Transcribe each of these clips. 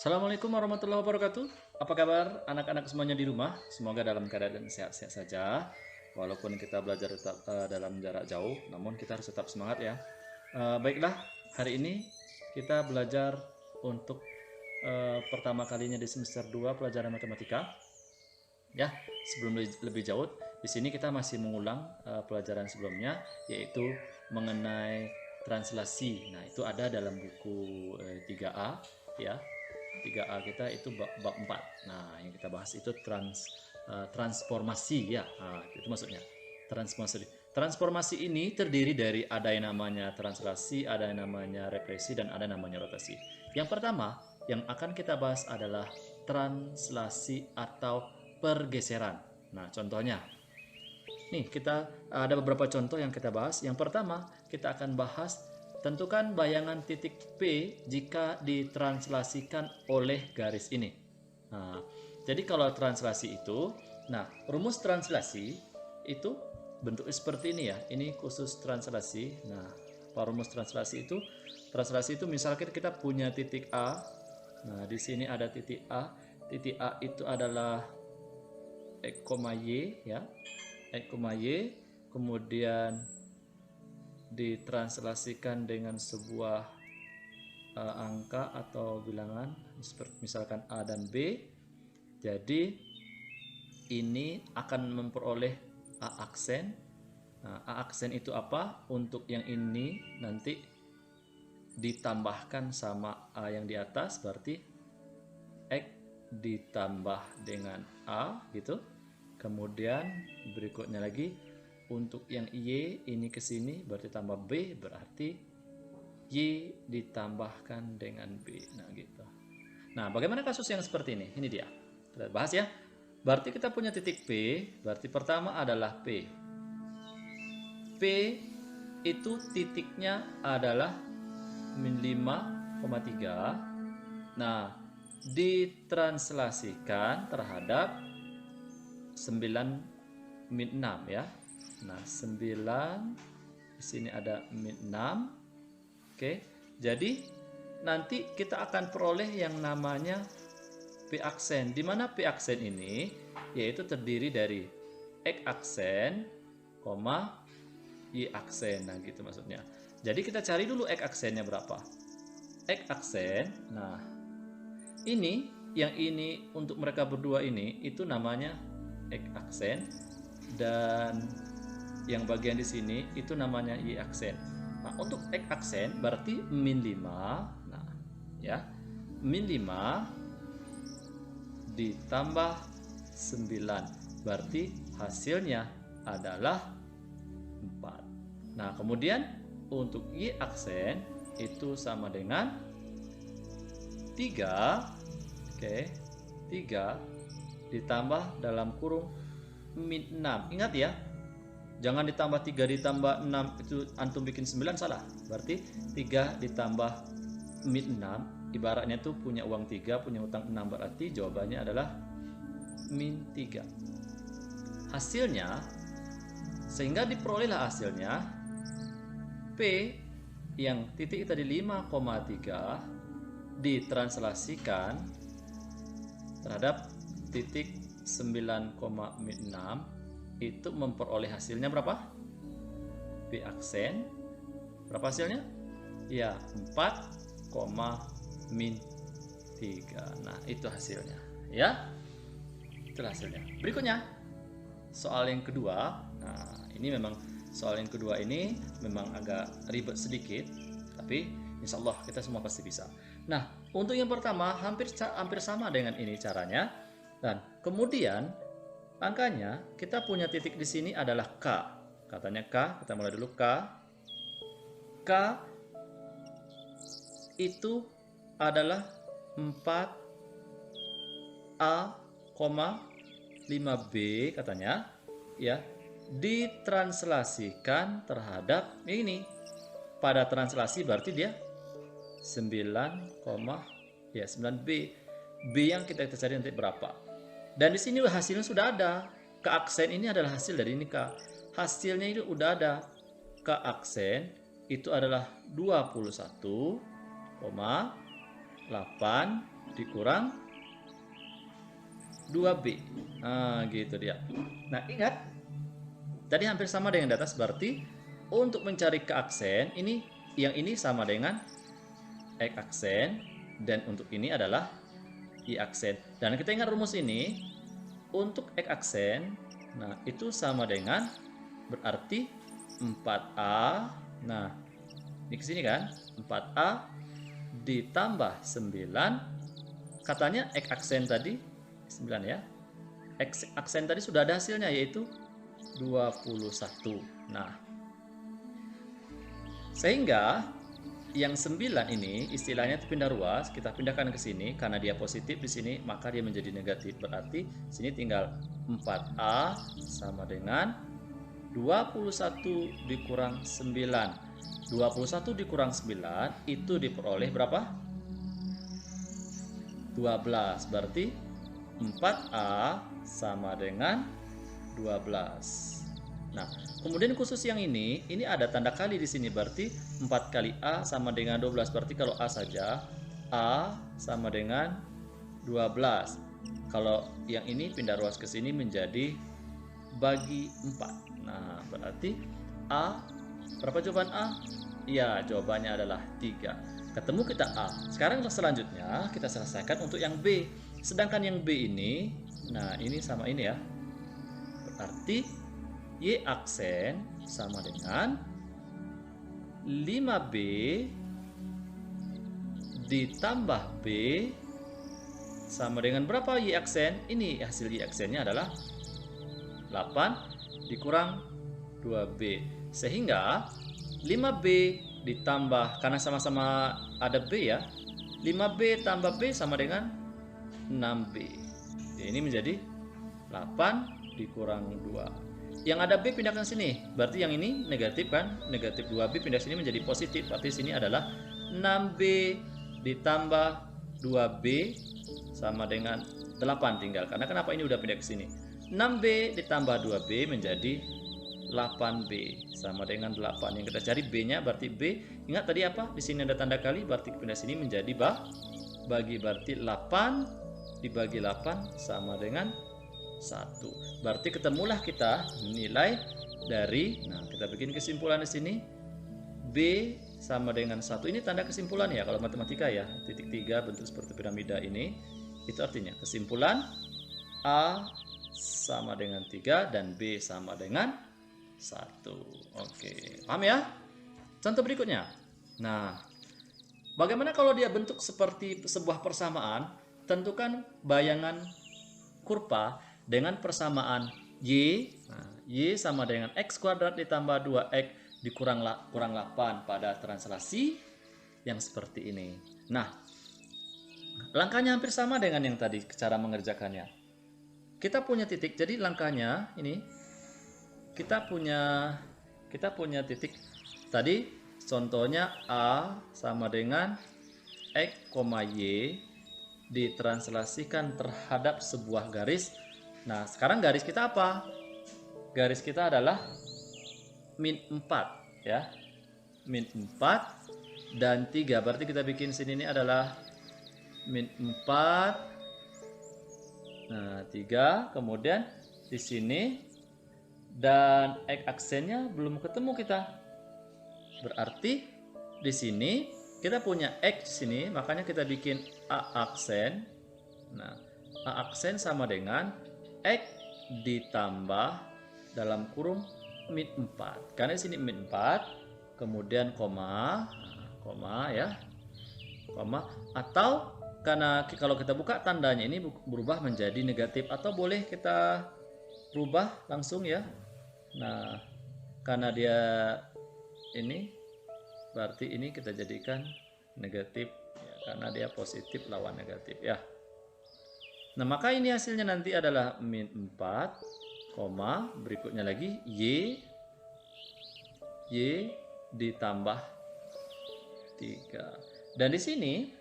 Assalamualaikum warahmatullahi wabarakatuh. Apa kabar anak-anak semuanya di rumah? Semoga dalam keadaan sehat-sehat saja. Walaupun kita belajar tetap dalam jarak jauh, namun kita harus tetap semangat ya. Baiklah, hari ini kita belajar untuk pertama kalinya di semester 2 pelajaran matematika. Ya, sebelum lebih jauh, di sini kita masih mengulang pelajaran sebelumnya, yaitu mengenai translasi. Nah, itu ada dalam buku 3A ya. 3A kita itu bab 4. Nah, yang kita bahas itu transformasi ya. Nah, itu maksudnya. Transformasi. Transformasi ini terdiri dari ada yang namanya translasi, ada yang namanya represi, dan ada yang namanya rotasi. Yang pertama yang akan kita bahas adalah translasi atau pergeseran. Nah, contohnya. Nih, kita ada beberapa contoh yang kita bahas. Yang pertama, kita akan bahas tentukan bayangan titik P jika ditranslasikan oleh garis ini. Nah, jadi kalau translasi itu, nah, rumus translasi itu bentuknya seperti ini ya. Ini khusus translasi. Nah, apa rumus translasi itu? Translasi itu misalkan kita punya titik A. Nah, di sini ada titik A. Titik A itu adalah X, Y ya. X, Y. Kemudian ditranslasikan dengan sebuah angka atau bilangan seperti misalkan A dan B. Jadi ini akan memperoleh A aksen. Nah, A aksen itu apa? Untuk yang ini nanti ditambahkan sama A yang di atas, berarti X ditambah dengan A gitu. Kemudian berikutnya lagi untuk yang Y ini ke sini berarti tambah B, berarti Y ditambahkan dengan B. Nah, gitu. Nah, bagaimana kasus yang seperti ini? Ini dia. Kita bahas ya. Berarti kita punya titik P, berarti pertama adalah P. P itu titiknya adalah min 5,3. Nah, ditranslasikan terhadap 9 min 6 ya. Nah, 9 di sini ada min 6. Oke. Jadi nanti kita akan peroleh yang namanya P aksen. Di mana P aksen ini yaitu terdiri dari X aksen, Y aksen. Nah, gitu maksudnya. Jadi kita cari dulu X aksennya berapa. X aksen. Nah, ini yang ini untuk mereka berdua ini itu namanya X aksen, dan yang bagian di sini itu namanya Y aksen. Nah, untuk X aksen berarti min 5. Nah, ya. Min 5 ditambah 9. Berarti hasilnya adalah 4. Nah, kemudian untuk Y aksen itu sama dengan 3. Oke. 3 ditambah dalam kurung min 6. Ingat ya, jangan ditambah 3 ditambah 6 itu antum bikin 9, salah. Berarti 3 ditambah min 6, ibaratnya tuh punya uang 3, punya utang 6, berarti jawabannya adalah min 3. Hasilnya, sehingga diperolehlah hasilnya P yang titik tadi 5,3 ditranslasikan terhadap titik 9,6 itu memperoleh hasilnya berapa? P aksen berapa hasilnya? Ya, 4,3. Nah, itu hasilnya ya. Itu hasilnya. Berikutnya soal yang kedua. Nah, ini memang soal yang kedua ini memang agak ribet sedikit, tapi insya Allah kita semua pasti bisa. Nah, untuk yang pertama hampir sama dengan ini caranya. Dan kemudian angkanya kita punya titik di sini adalah K. Katanya K, kita mulai dulu K. K itu adalah 4A,5B katanya ya, ditranslasikan terhadap ini. Pada translasi berarti dia 9B. B yang kita cari nanti berapa. Dan di sini hasilnya sudah ada. K aksen ini adalah hasil dari ini K. Hasilnya itu udah ada. K aksen itu adalah 21,8 dikurang 2B. Nah, gitu dia. Nah, ingat, tadi hampir sama dengan di atas, berarti untuk mencari keaksen, yang ini sama dengan X aksen, dan untuk ini adalah Y aksen. Dan kita ingat rumus ini, untuk X aksen, nah itu sama dengan, berarti 4A, nah ini kesini kan, 4A ditambah 9, katanya X aksen tadi 9 ya, X aksen tadi sudah ada hasilnya yaitu 21. Nah, sehingga yang 9 ini istilahnya itu pindah ruas, kita pindahkan ke sini karena dia positif di sini, maka dia menjadi negatif. Berarti sini tinggal 4A sama dengan 21 dikurang 9. 21 dikurang 9 itu diperoleh berapa? 12. Berarti 4A sama dengan 12. Nah, kemudian khusus yang ini ada tanda kali di sini, berarti 4 kali A sama dengan 12. Berarti kalau A saja, A sama dengan 12. Kalau yang ini pindah ruas ke sini menjadi bagi 4. Nah, berarti A, berapa jawaban A? Ya, jawabannya adalah 3. Ketemu kita A. Sekarang selanjutnya kita selesaikan untuk yang B. Sedangkan yang B ini, nah ini sama ini ya. Berarti Y aksen sama dengan 5B ditambah B sama dengan berapa Y aksen? Ini hasil Y aksennya adalah 8 dikurang 2B. Sehingga 5B ditambah, karena sama-sama ada B ya, 5B tambah B sama dengan 6B. Ini menjadi 8 dikurang 2. Yang ada B pindahkan sini, berarti yang ini negatif kan, negatif 2B pindah sini menjadi positif, berarti sini adalah 6B ditambah 2B sama dengan 8 tinggal, karena kenapa ini udah pindah ke sini. 6B ditambah 2B menjadi 8B sama dengan 8. Yang kita cari B-nya berarti B, ingat tadi apa? Di sini ada tanda kali, berarti pindah sini menjadi bagi, berarti 8 dibagi 8 sama dengan 1. Berarti ketemulah kita nilai dari, nah kita bikin kesimpulan di sini, B sama dengan 1. Ini tanda kesimpulan ya kalau matematika ya, titik 3 bentuk seperti piramida ini. Itu artinya kesimpulan A sama dengan 3 dan B sama dengan 1. Oke, paham ya? Contoh berikutnya. Nah, bagaimana kalau dia bentuk seperti sebuah persamaan? Tentukan bayangan kurva dengan persamaan Y. Nah, Y sama dengan X kuadrat ditambah 2X dikurang 8 pada translasi yang seperti ini. Nah, langkahnya hampir sama dengan yang tadi cara mengerjakannya. Kita punya titik, jadi langkahnya ini kita punya titik tadi, contohnya A sama dengan X, Y ditranslasikan terhadap sebuah garis. Nah, sekarang garis kita apa? Garis kita adalah min 4 ya. Min 4 dan 3. Berarti kita bikin sini ini adalah min 4. Nah, 3. Kemudian di sini dan X aksennya belum ketemu kita. Berarti di sini kita punya X di sini, makanya kita bikin A aksen. Nah, A aksen sama dengan X ditambah dalam kurung min 4. Karena di sini min 4, kemudian koma ya. Koma, atau karena kalau kita buka tandanya ini berubah menjadi negatif, atau boleh kita rubah langsung ya. Nah, karena dia ini berarti ini kita jadikan negatif ya, karena dia positif lawan negatif ya. Nah, maka ini hasilnya nanti adalah min 4, berikutnya lagi Y ditambah 3. Dan di sini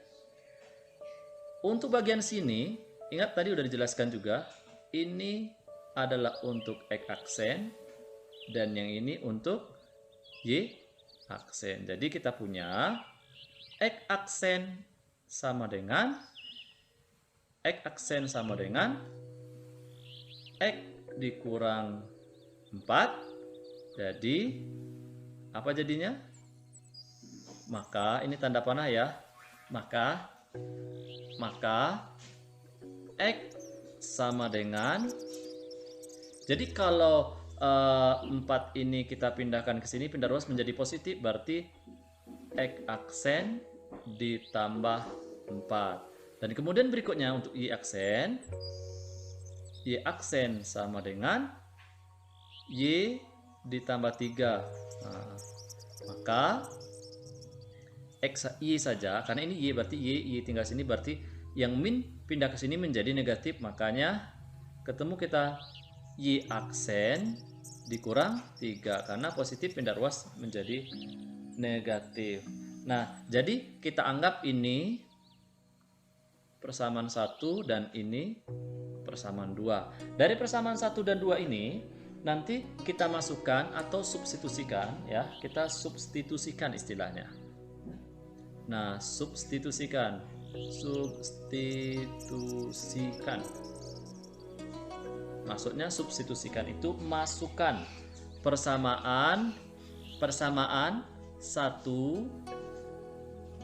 untuk bagian sini, ingat tadi udah dijelaskan juga, ini adalah untuk X aksen dan yang ini untuk Y aksen. Jadi kita punya X aksen sama dengan X aksen sama dengan X dikurang 4. Jadi apa jadinya? Maka ini tanda panah ya. Maka X sama dengan, jadi kalau 4 ini kita pindahkan ke sini, pindah ruas menjadi positif, berarti X aksen ditambah 4. Dan kemudian berikutnya untuk Y aksen sama dengan Y ditambah 3. Nah, maka Y saja, karena ini Y berarti Y tinggal sini, berarti yang min pindah ke sini menjadi negatif, makanya ketemu kita Y aksen dikurang 3 karena positif pindah ruas menjadi negatif. Nah, jadi kita anggap ini persamaan 1 dan ini persamaan 2. Dari persamaan 1 dan 2 ini nanti kita masukkan atau substitusikan ya, kita substitusikan istilahnya. Nah, substitusikan. Maksudnya substitusikan itu masukkan persamaan 1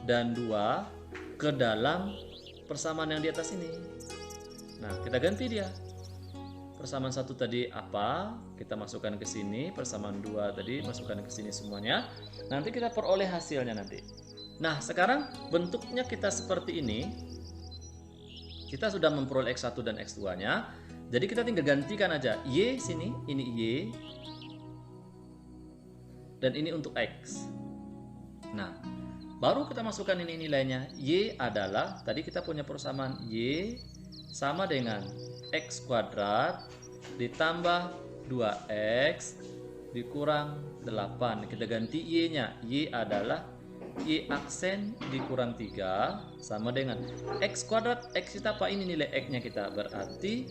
dan 2 ke dalam persamaan yang di atas ini. Nah, kita ganti dia. Persamaan 1 tadi apa? Kita masukkan ke sini. Persamaan 2 tadi masukkan ke sini semuanya. Nanti kita peroleh hasilnya nanti. Nah, sekarang bentuknya kita seperti ini. Kita sudah memperoleh X1 dan X2-nya. Jadi kita tinggal gantikan aja Y sini, ini Y, dan ini untuk X. Nah, baru kita masukkan ini nilainya. Y adalah, tadi kita punya persamaan Y sama dengan X kuadrat ditambah 2X dikurang 8. Kita ganti Y-nya. Y adalah Y aksen dikurang 3 sama dengan X kuadrat. X kita apa? Ini nilai X-nya kita. Berarti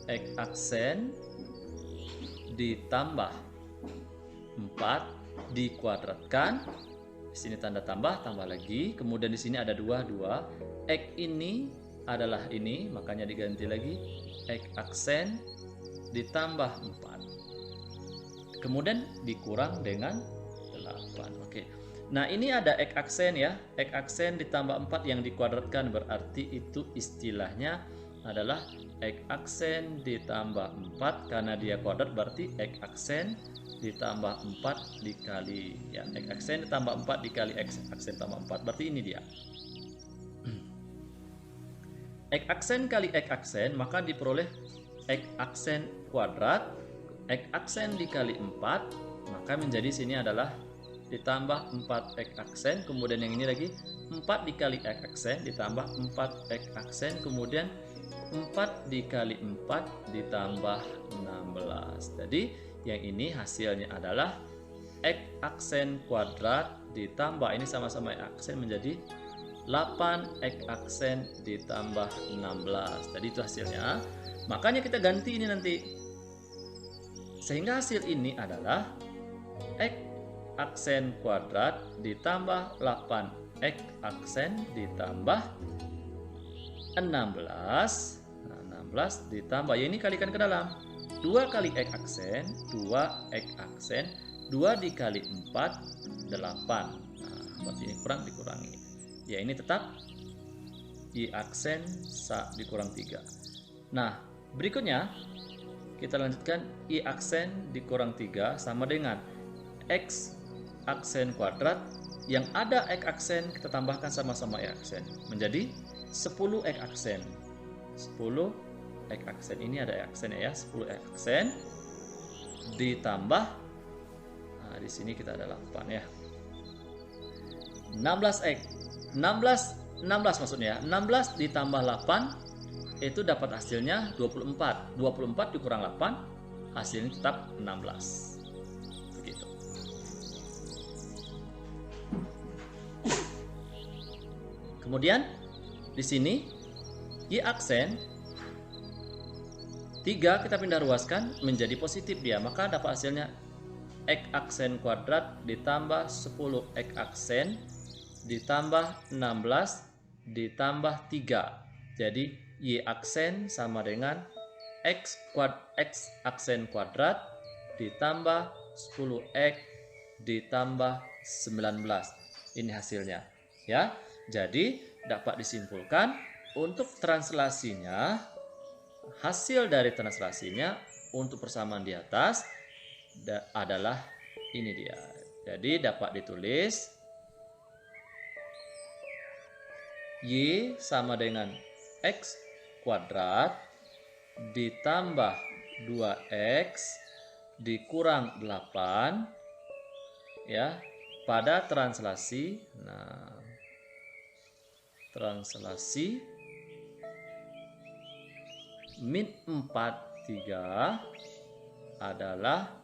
X aksen ditambah 4 dikuadratkan. Di sini tanda tambah lagi. Kemudian di sini ada 2. X ini adalah ini, makanya diganti lagi X aksen ditambah 4. Kemudian dikurang dengan 8. Oke. Nah, ini ada X aksen ya. X aksen ditambah 4 yang dikuadratkan, berarti itu istilahnya adalah X aksen ditambah 4 karena dia kuadrat, berarti X aksen ditambah 4 dikali ya, X aksen ditambah 4 dikali X aksen tambah 4, berarti ini dia. X aksen kali X aksen, maka diperoleh X aksen kuadrat. X aksen dikali 4, maka menjadi sini adalah ditambah 4X aksen, kemudian yang ini lagi 4 dikali X aksen ditambah 4X aksen, kemudian 4 dikali 4 ditambah 16. Jadi yang ini hasilnya adalah X aksen kuadrat ditambah, ini sama-sama X aksen, menjadi 8X aksen ditambah 16. Tadi itu hasilnya. Makanya kita ganti ini nanti. Sehingga hasil ini adalah X aksen kuadrat ditambah 8X aksen ditambah 16. Nah, 16 ditambah, ya ini kalikan ke dalam. 2 kali X aksen, 2X aksen, 2 dikali 4, 8. Nah, berarti ini kurang dikurangi. Ya, ini tetap Y aksen dikurang 3. Nah, berikutnya kita lanjutkan Y aksen dikurang 3 sama dengan X aksen kuadrat. Yang ada X aksen kita tambahkan sama-sama Y aksen, menjadi 10 X aksen. 10 X aksen, ini ada X aksen ya, 10 X aksen ditambah, nah di sini kita ada 8 ya. 16X, 16 maksudnya, 16 ditambah 8 itu dapat hasilnya 24. 24 dikurang 8, hasilnya tetap 16. Begitu. Kemudian di sini Y aksen 3 kita pindah ruaskan menjadi positif dia, maka dapat hasilnya X aksen kuadrat ditambah 10 X aksen ditambah 16 ditambah 3. Jadi Y aksen sama dengan X aksen kuadrat ditambah 10X ditambah 19. Ini hasilnya. Ya, jadi dapat disimpulkan untuk translasinya, hasil dari translasinya untuk persamaan di atas adalah ini dia. Jadi dapat ditulis Y sama dengan X kuadrat ditambah 2X dikurang 8 ya pada translasi. Nah, translasi min 43 adalah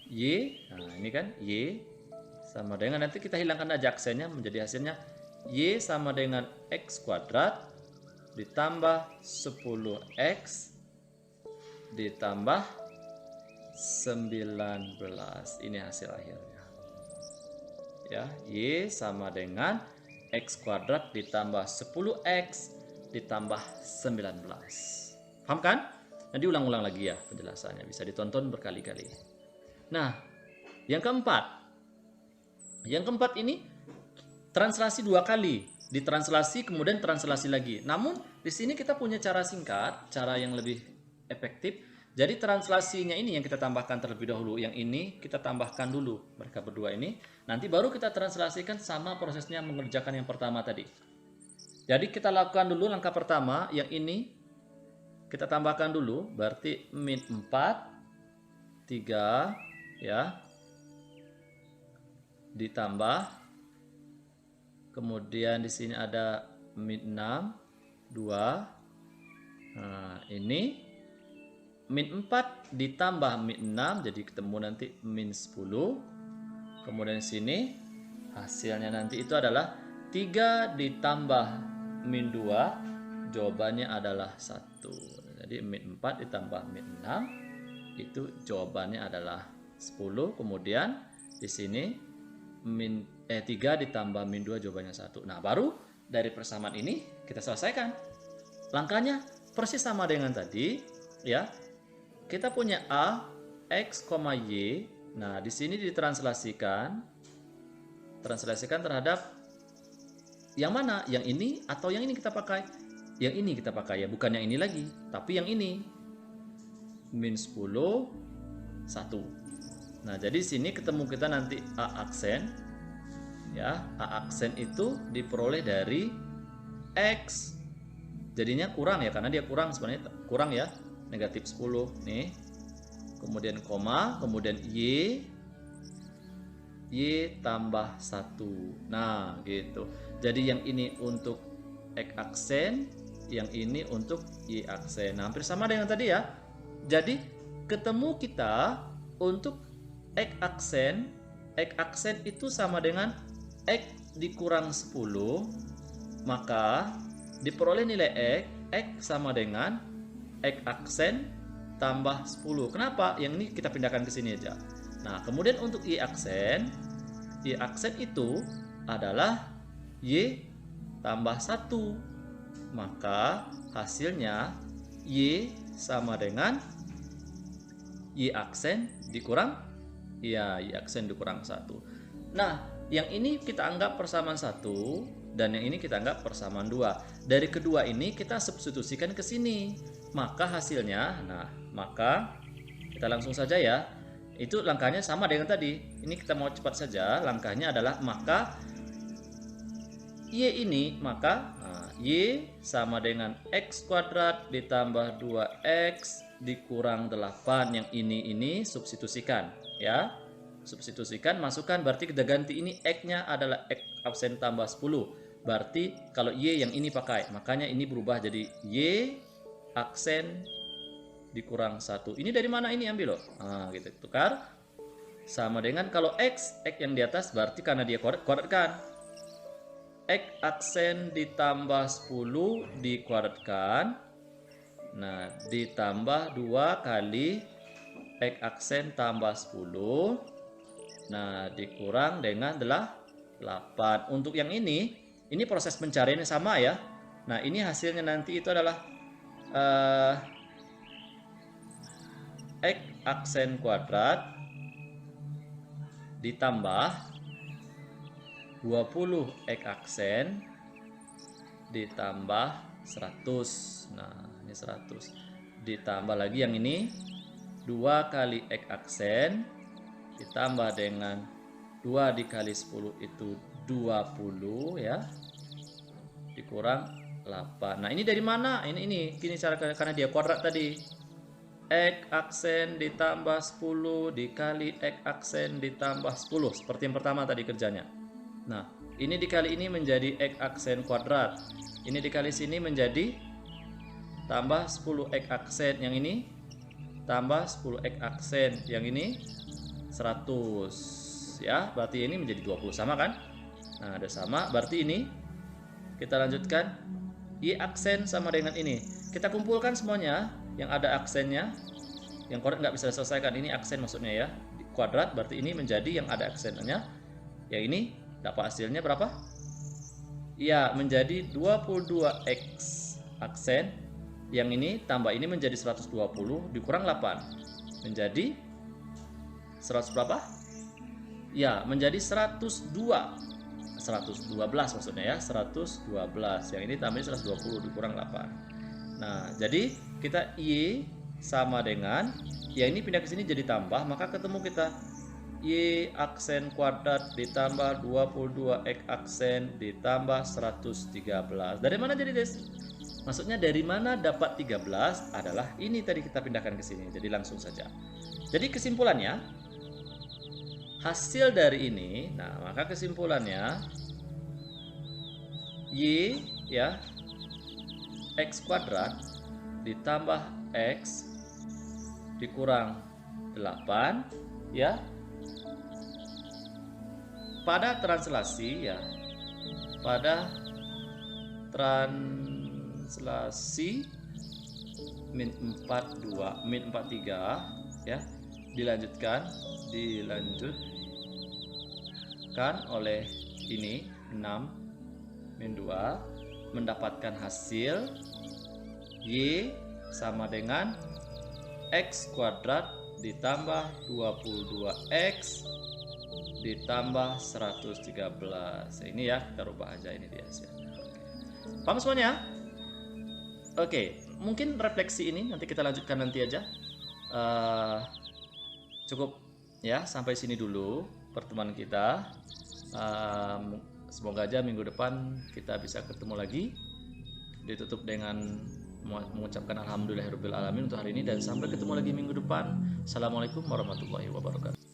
Y. Nah, ini kan Y sama dengan, nanti kita hilangkan aja aksennya, menjadi hasilnya Y sama dengan X kuadrat ditambah 10X ditambah 19. Ini hasil akhirnya. Ya, Y sama dengan X kuadrat ditambah 10X ditambah 19. Paham kan? Nanti ulang-ulang lagi ya penjelasannya, bisa ditonton berkali-kali. Nah, yang keempat. Yang keempat ini translasi 2 kali. Ditranslasi kemudian translasi lagi. Namun di sini kita punya cara singkat, cara yang lebih efektif. Jadi translasinya ini yang kita tambahkan terlebih dahulu. Yang ini kita tambahkan dulu, mereka berdua ini. Nanti baru kita translasikan sama prosesnya mengerjakan yang pertama tadi. Jadi kita lakukan dulu langkah pertama, yang ini kita tambahkan dulu, berarti min 4, 3 ya, ditambah, kemudian di sini ada min 6, 2. Nah, ini min 4 ditambah min 6, jadi ketemu nanti min 10. Kemudian di sini hasilnya nanti itu adalah 3 ditambah min 2, jawabannya adalah 1. Jadi min 4 ditambah min 6 itu jawabannya adalah 10. Kemudian di sini 3 ditambah min 2 jawabannya 1. Nah, baru dari persamaan ini kita selesaikan. Langkahnya persis sama dengan tadi ya. Kita punya A, X, Y. Nah, di sini ditranslasikan terhadap yang mana? Yang ini atau yang ini kita pakai? Yang ini kita pakai ya, bukan yang ini lagi, tapi yang ini. Min 10, 1. Nah, jadi sini ketemu kita nanti A aksen. Ya, A aksen itu diperoleh dari X. Jadinya kurang ya, karena dia kurang sebenarnya, kurang ya. Negatif 10 nih. Kemudian koma, kemudian Y tambah 1. Nah, gitu. Jadi yang ini untuk X aksen, yang ini untuk Y aksen. Nah, hampir sama dengan tadi ya. Jadi ketemu kita untuk X aksen itu sama dengan X dikurang 10, maka diperoleh nilai X sama dengan X aksen tambah 10. Kenapa? Yang ini kita pindahkan ke sini aja. Nah, kemudian untuk Y aksen itu adalah Y tambah 1. Maka hasilnya Y sama dengan Y aksen dikurang, ya, Y aksen dikurang 1. Nah, yang ini kita anggap persamaan 1 dan yang ini kita anggap persamaan 2. Dari kedua ini kita substitusikan ke sini. Maka hasilnya, nah, maka kita langsung saja ya. Itu langkahnya sama dengan tadi. Ini kita mau cepat saja. Langkahnya adalah maka Y ini, maka Y sama dengan X kuadrat ditambah 2X dikurang 8. Yang ini substitusikan ya. Substitusikan, masukkan, berarti kita ganti ini X-nya adalah X aksen tambah 10. Berarti kalau Y yang ini pakai, makanya ini berubah jadi Y aksen dikurang 1. Ini dari mana ini ambil loh? Nah, gitu, tukar. Sama dengan kalau X yang di atas berarti karena dia kuadratkan. X aksen ditambah 10 dikuadratkan. Nah, ditambah 2 kali X aksen tambah 10. Nah, dikurang dengan 8. Untuk yang ini Ini proses pencariannya sama ya. Nah, ini hasilnya nanti itu adalah X aksen kuadrat ditambah 20 X aksen ditambah 100. Nah, ini 100. Ditambah lagi yang ini 2 kali X aksen ditambah dengan 2 dikali 10 itu 20 ya. Dikurang 8. Nah, ini dari mana? Ini gini cara, karena dia kuadrat tadi. X aksen ditambah 10 dikali X aksen ditambah 10. Seperti yang pertama tadi kerjanya. Nah, ini dikali ini menjadi X aksen kuadrat. Ini dikali sini menjadi tambah 10 X aksen. Yang ini tambah 10 X aksen. Yang ini 100. Ya, berarti ini menjadi 20. Sama kan? Nah, ada sama. Berarti ini kita lanjutkan. Y aksen sama dengan ini. Kita kumpulkan semuanya yang ada aksennya. Yang kuadrat nggak bisa diselesaikan. Ini aksen maksudnya ya. Kuadrat berarti ini menjadi yang ada aksennya. Yang ini dapat hasilnya berapa? Ya, menjadi 22X aksen. Yang ini tambah ini menjadi 120 dikurang 8. Menjadi 100 berapa? Ya, menjadi 102. 112 maksudnya ya, 112. Yang ini tambahnya 120 dikurang 8. Nah, jadi kita Y sama dengan, ya ini pindah ke sini jadi tambah, maka ketemu kita Y aksen kuadrat ditambah 22X aksen ditambah 113. Dari mana jadi des? Maksudnya dari mana dapat 13 adalah ini tadi kita pindahkan ke sini. Jadi langsung saja. Jadi kesimpulannya, hasil dari ini, nah maka kesimpulannya Y ya X kuadrat ditambah X dikurang 8 ya, pada translasi ya, pada translasi min 42 min 43 ya, dilanjutkan oleh ini 6 min 2 mendapatkan hasil Y sama dengan X kuadrat ditambah 22X ditambah 113. Ini ya, kita rubah aja ini dia hasilnya. Paham semuanya? Oke, mungkin refleksi ini nanti kita lanjutkan nanti aja. Cukup ya, sampai sini dulu pertemuan kita. Semoga aja minggu depan kita bisa ketemu lagi. Ditutup dengan mengucapkan alhamdulillahirabbil alamin untuk hari ini, dan sampai ketemu lagi minggu depan. Assalamualaikum warahmatullahi wabarakatuh.